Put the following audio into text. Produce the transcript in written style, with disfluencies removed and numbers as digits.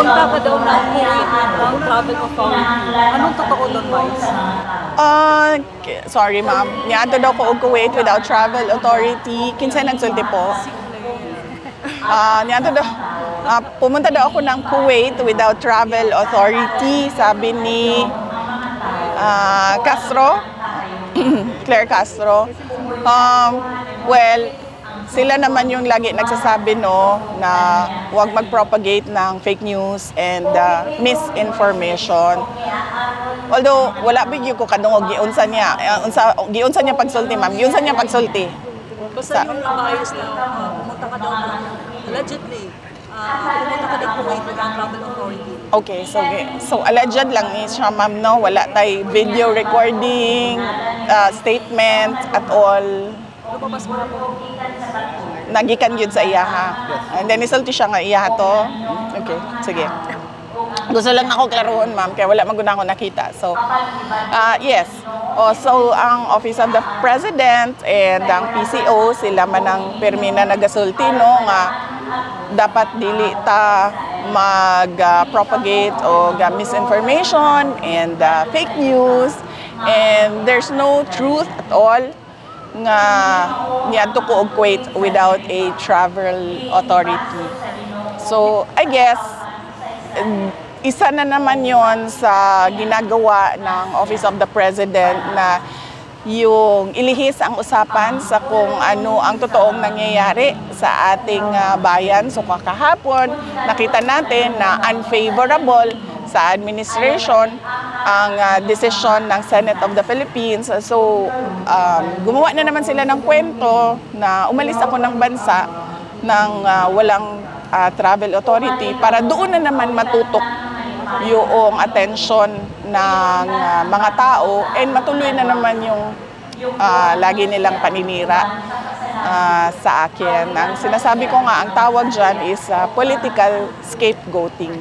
Pumunta ka daw ng Kuwait ng travel authority. Anong totoo doon, Vice? Sorry ma'am, niadto daw ko og Kuwait without travel authority. Kinsay nagsulti po? Niadto daw, pumunta daw ako ng Kuwait without travel authority, sabi ni Castro, Claire Castro. Well, sila naman yung lagi nagsasabi no na huwag mag-propagate ng fake news and misinformation. Although wala bigyo ko kadungog giunsa niya, giunsa niya pagsulti ma'am, giunsa niya pagsulti. Basta yung nabayos na pumunta ka daw ng allegedly, pumunta ka daw Kuwait with ang travel authority. Okay, so alleged lang ni siya ma'am no, wala tay video recording, statement at all. Lumabas mo na po. Nagikan yun sa iyaha. And then isulti siya nga iyaha to. Okay, sige. Gusto lang ako klaroon ma'am, kaya wala maguna ako nakita. So, yes. So, ang Office of the President and ang PCO, sila man ang permi na nagasulti, no, nga dapat dili ta mag-propagate o misinformation and fake news. And there's no truth at all nga niadto ko og Kuwait without a travel authority. So, I guess, isa na naman yon sa ginagawa ng Office of the President na yung ilihis ang usapan sa kung ano ang totoong nangyayari sa ating bayan. So kahapon, nakita natin na unfavorable sa administration ang decision ng Senate of the Philippines. So gumawa na naman sila ng kwento na umalis ako ng bansa ng walang travel authority para doon na naman matutok yung attention ng mga tao and matuloy na naman yung lagi nilang paninira sa akin. Ang sinasabi ko nga, ang tawag dyan is political scapegoating.